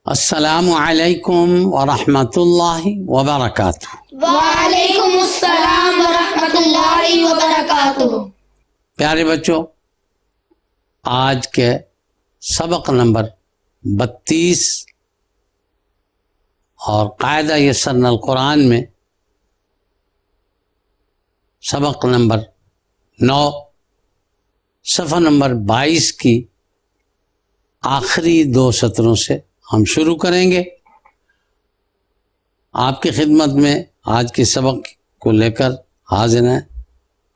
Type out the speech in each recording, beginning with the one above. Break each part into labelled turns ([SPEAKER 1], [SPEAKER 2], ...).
[SPEAKER 1] السلام علیکم ورحمۃ اللہ وبرکاتہ۔
[SPEAKER 2] وعلیکم السلام ورحمۃ اللہ وبرکاتہ۔
[SPEAKER 1] پیارے بچوں، آج کے سبق نمبر 32 اور قاعدہ یسرنا القرآن میں سبق نمبر 9 صفحہ نمبر 22 کی آخری 2 سطروں سے ہم شروع کریں گے۔ آپ کی خدمت میں آج کے سبق کو لے کر حاضر ہیں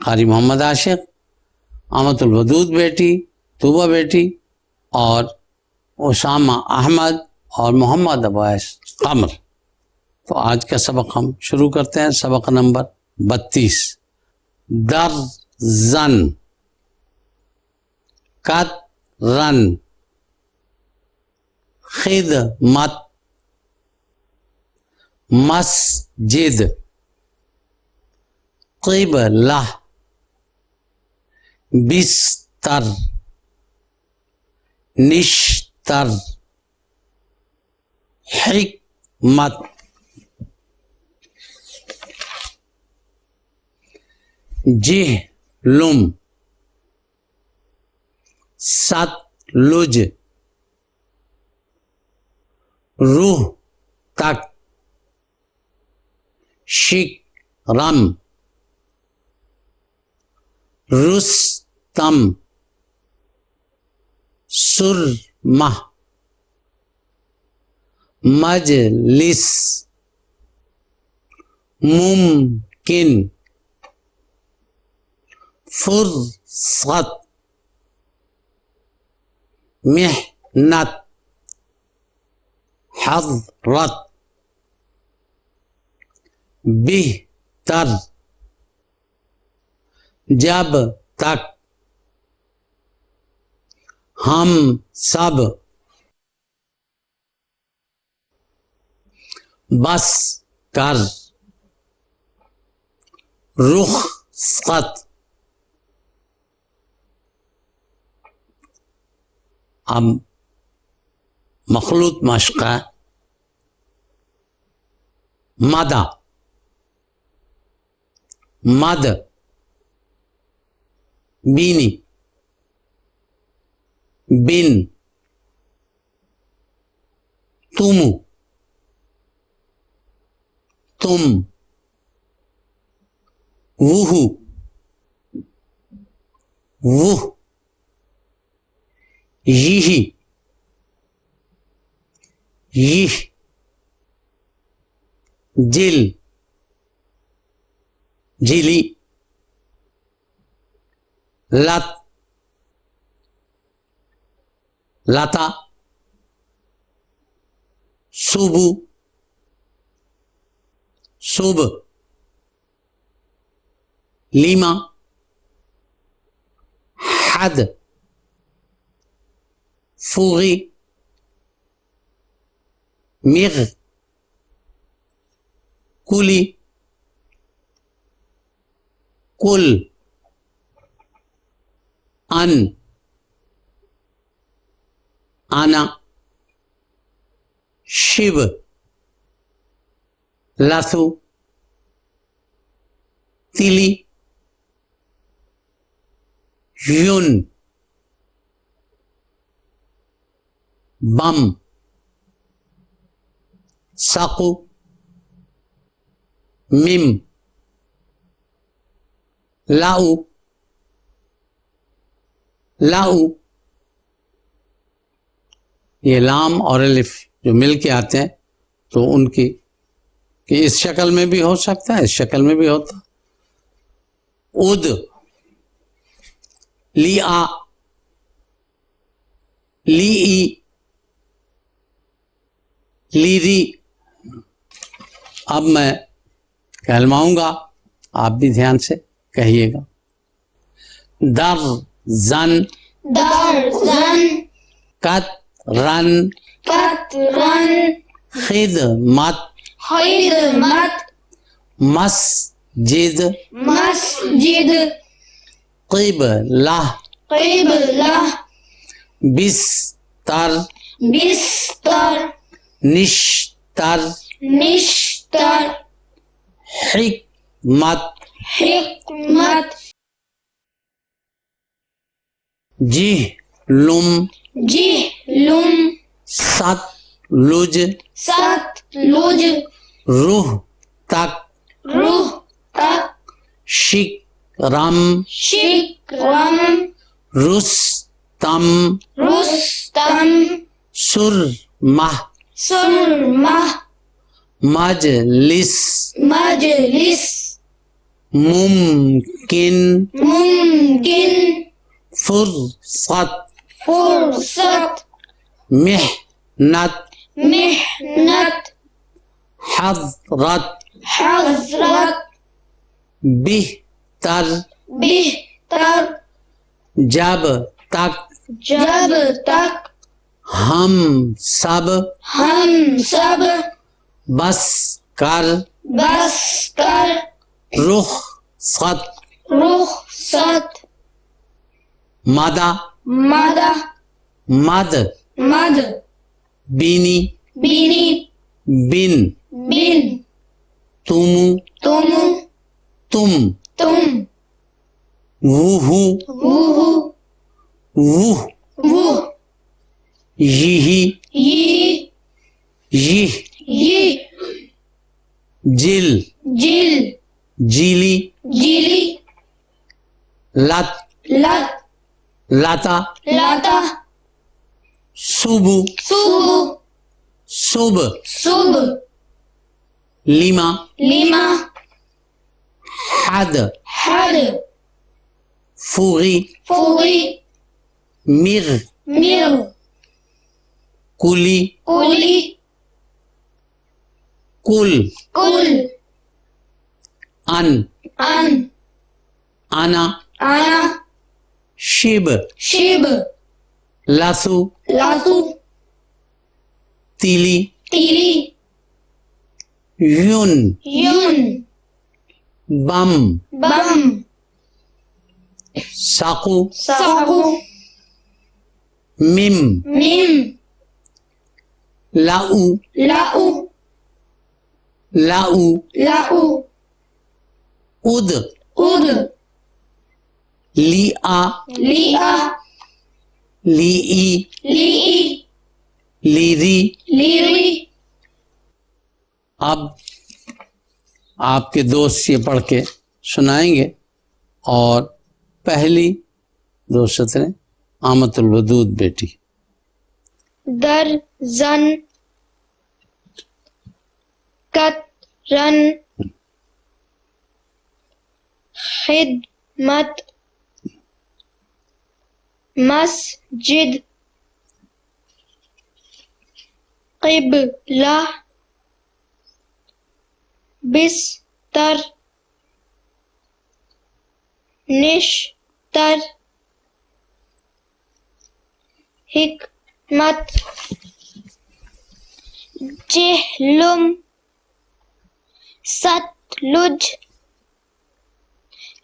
[SPEAKER 1] قاری محمد عاشق، امت الودود بیٹی، طوبہ بیٹی اور اسامہ احمد اور محمد عباس قمر۔ تو آج کا سبق ہم شروع کرتے ہیں۔ سبق نمبر 32 درزن، قطرن، خدمت، مسجد، قبلہ، بستر، نشتر، حکمت، جہلم، ستلج، روح تک، شکرم، رستم، سرمہ، مجلس، ممکن، فرصت، محنت، حضرت، بہتر، جب تک، ہم سب، بس کر، رخصت۔ اب مخلوط مشق ہے۔ مدہ، مد، بینی، بن، تم، تم، وہ، وہ، یہ، یہ، جل، جلی، لت، لتا، صبح، صبح، لیما، حد، فوغی، مغ، کلی، کل، ان، انا، شب، لثو، تلی، یون، بم، سقو، مم، لاؤ، لاؤ۔ یہ لام اور الف جو مل کے آتے ہیں تو ان کی کہ اس شکل میں بھی ہو سکتا ہے، اس شکل میں بھی ہوتا۔ اد، لیا، لی، لیری۔ اب میں کہلواؤں گا، آپ بھی دھیان سے کہیے گا۔ درزن،
[SPEAKER 2] درزن،
[SPEAKER 1] قطرن،
[SPEAKER 2] قطرن،
[SPEAKER 1] خدمت،
[SPEAKER 2] خدمت،
[SPEAKER 1] مسجد،
[SPEAKER 2] مسجد،
[SPEAKER 1] قبلہ،
[SPEAKER 2] قبلہ،
[SPEAKER 1] بستر،
[SPEAKER 2] بستر،
[SPEAKER 1] نشتر
[SPEAKER 2] نشتر
[SPEAKER 1] حکمت
[SPEAKER 2] حکمت
[SPEAKER 1] جہلم
[SPEAKER 2] جہلم
[SPEAKER 1] ستلج
[SPEAKER 2] ستلج
[SPEAKER 1] روح تک
[SPEAKER 2] روح تک
[SPEAKER 1] شکرم
[SPEAKER 2] شکرم
[SPEAKER 1] رستم
[SPEAKER 2] رستم
[SPEAKER 1] سرمہ
[SPEAKER 2] سرمہ
[SPEAKER 1] مجلس
[SPEAKER 2] مجلس
[SPEAKER 1] ممکن
[SPEAKER 2] ممکن
[SPEAKER 1] فرصت
[SPEAKER 2] فرصت
[SPEAKER 1] محنت
[SPEAKER 2] محنت
[SPEAKER 1] حضرت
[SPEAKER 2] حضرت
[SPEAKER 1] بہتر
[SPEAKER 2] بہتر
[SPEAKER 1] جب تک
[SPEAKER 2] جب تک
[SPEAKER 1] ہم سب
[SPEAKER 2] ہم سب
[SPEAKER 1] بس کر
[SPEAKER 2] بس کر
[SPEAKER 1] رخصت
[SPEAKER 2] رخصت
[SPEAKER 1] مدہ
[SPEAKER 2] مد
[SPEAKER 1] مد
[SPEAKER 2] مد
[SPEAKER 1] بینی
[SPEAKER 2] بینی
[SPEAKER 1] بن
[SPEAKER 2] بن
[SPEAKER 1] تم
[SPEAKER 2] تم
[SPEAKER 1] تم
[SPEAKER 2] تم
[SPEAKER 1] وہ
[SPEAKER 2] وہ
[SPEAKER 1] یہی
[SPEAKER 2] یہ
[SPEAKER 1] یہ جل
[SPEAKER 2] جل
[SPEAKER 1] جیلی
[SPEAKER 2] جیلی
[SPEAKER 1] لت
[SPEAKER 2] لت
[SPEAKER 1] لتا
[SPEAKER 2] لتا
[SPEAKER 1] صبح
[SPEAKER 2] صبح
[SPEAKER 1] صبح
[SPEAKER 2] صبح
[SPEAKER 1] لیما
[SPEAKER 2] لیما
[SPEAKER 1] حد
[SPEAKER 2] حد
[SPEAKER 1] فوغی
[SPEAKER 2] فوری
[SPEAKER 1] مر
[SPEAKER 2] مر
[SPEAKER 1] کلی
[SPEAKER 2] کولی
[SPEAKER 1] کل
[SPEAKER 2] کل
[SPEAKER 1] ان
[SPEAKER 2] ان
[SPEAKER 1] انا
[SPEAKER 2] آنا
[SPEAKER 1] شب
[SPEAKER 2] شب
[SPEAKER 1] لسو
[SPEAKER 2] لاسو
[SPEAKER 1] تیلی
[SPEAKER 2] تیلی
[SPEAKER 1] یون
[SPEAKER 2] یون
[SPEAKER 1] بم
[SPEAKER 2] بم
[SPEAKER 1] ساقو
[SPEAKER 2] ساقو
[SPEAKER 1] مم
[SPEAKER 2] میم
[SPEAKER 1] لاؤ
[SPEAKER 2] لاؤ
[SPEAKER 1] لاؤ
[SPEAKER 2] لاؤ
[SPEAKER 1] اد
[SPEAKER 2] اد
[SPEAKER 1] لیا
[SPEAKER 2] لیا
[SPEAKER 1] لی
[SPEAKER 2] لی
[SPEAKER 1] لیری
[SPEAKER 2] لیری
[SPEAKER 1] اب آپ کے دوست یہ پڑھ کے سنائیں گے اور پہلی دو سطریں آمت الودود بیٹی
[SPEAKER 2] در زن کت رن خدمت مسجد قبلہ بستر نشتر حکمت جہلم ستلج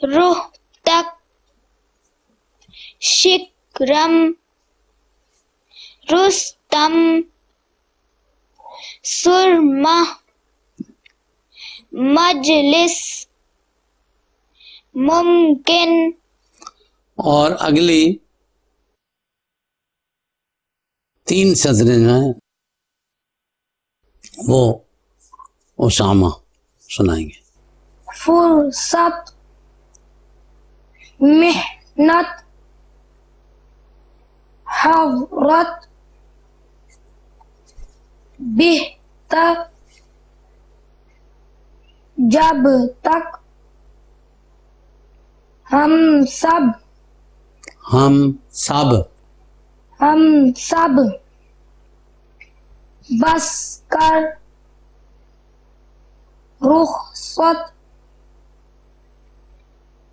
[SPEAKER 2] روح تک شکرم رستم سرمہ مجلس ممکن
[SPEAKER 1] اور اگلی 3 سطریں جو ہیں وہ اسامہ سنائیں گے
[SPEAKER 2] فرصت محنت حضرت بہتر جب تک ہم سب بس کر رخصت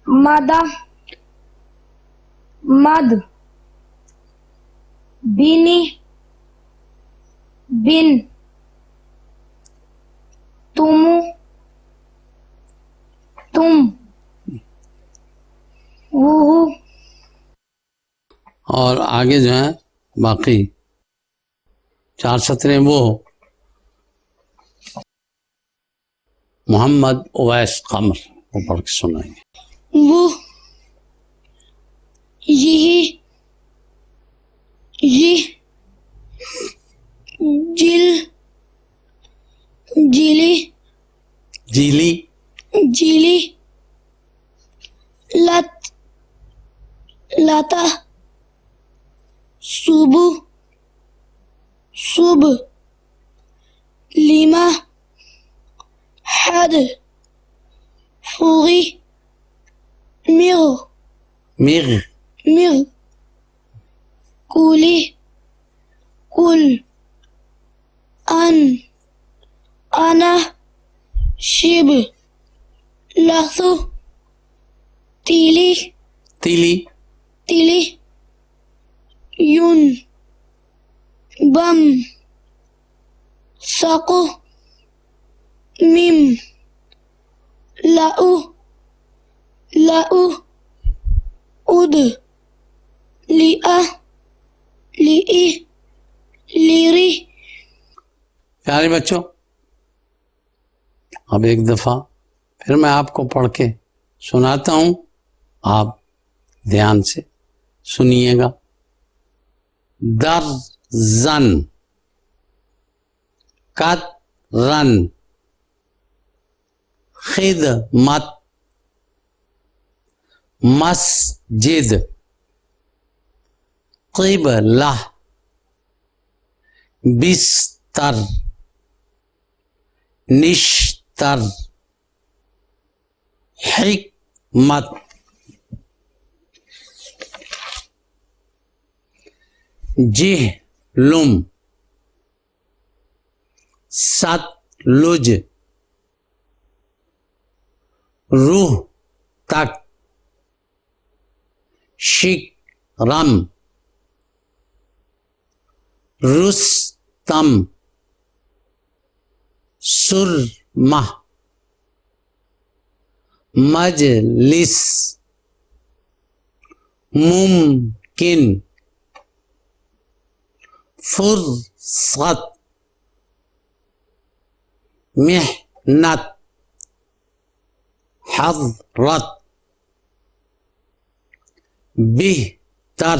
[SPEAKER 2] مد بینی بن تم وہ
[SPEAKER 1] اور آگے جو ہیں باقی 4 سطریں وہ محمد اویس قمر کو پڑھ کے سنائیں گے.
[SPEAKER 2] وہ یہ جل جیلی
[SPEAKER 1] جیلی
[SPEAKER 2] جیلی لتا صبح لیما حد فوغی
[SPEAKER 1] میغ
[SPEAKER 2] کولی کل انا شب لثو تیلی یون بم سقو میم لاؤ اد لیا لیری.
[SPEAKER 1] پیارے بچوں، اب ایک دفعہ پھر میں آپ کو پڑھ کے سناتا ہوں، آپ دھیان سے سنیے گا. درزن، قطرن، خدمت، مسجد، قبلہ، بستر، نشتر، حکمت. جہلم، ستلج، روح تک، شکرم، رستم، سرمہ، مجلس، ممکن، فرصت، محنت، حضرت، بہتر،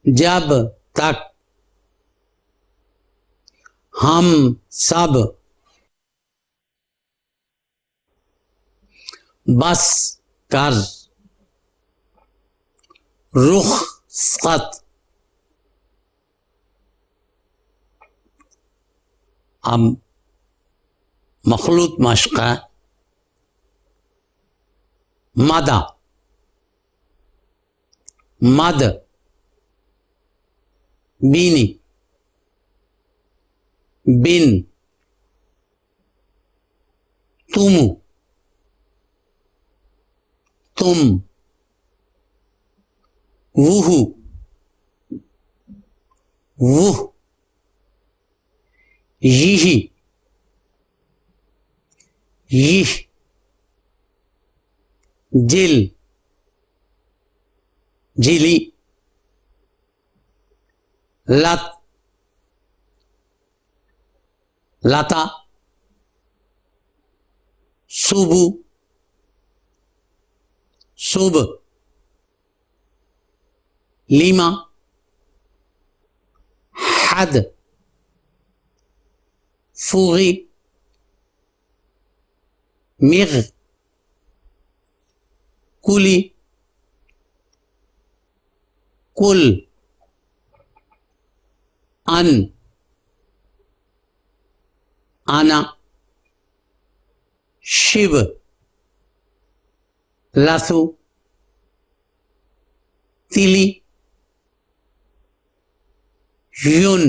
[SPEAKER 1] جب تک، ہم سب، بس کر، رخصت. اب مخلوط مشق ہے. مدہ، مد، بینی، بن، تم، وہ، یہ، جل، جلی، لت، لتا، صبح، لیما، حد، فوغی، مغ، کلی، کل، انا، شب، لثو، تیلی، یون،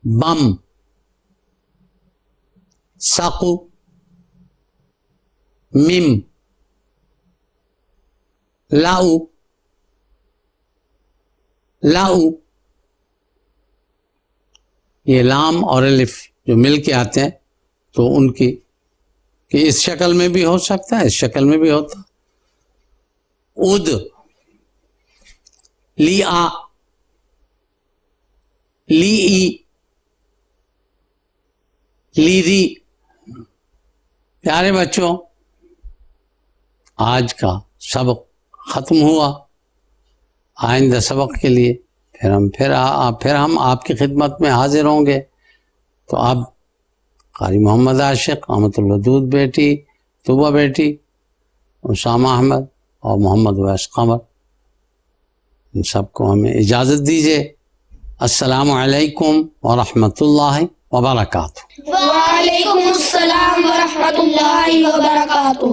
[SPEAKER 1] بم، سقو، مم، لاؤ، یہ لام اور الف جو مل کے آتے ہیں تو ان کی کہ اس شکل میں بھی ہو سکتا ہے، اس شکل میں بھی ہوتا. اد، لیا، لی، لیری. پیارے بچوں، آج کا سبق ختم ہوا. آئندہ سبق کے لیے پھر ہم آپ کی خدمت میں حاضر ہوں گے. تو اب قاری محمد عاشق، امت الودود بیٹی، طوبہ بیٹی، اسامہ احمد اور محمد ویس قمر، ان سب کو ہمیں اجازت دیجیے. السلام علیکم ورحمۃ اللہ وبرکاتہ.
[SPEAKER 2] وعلیکم السلام ورحمۃ اللہ وبرکاتہ.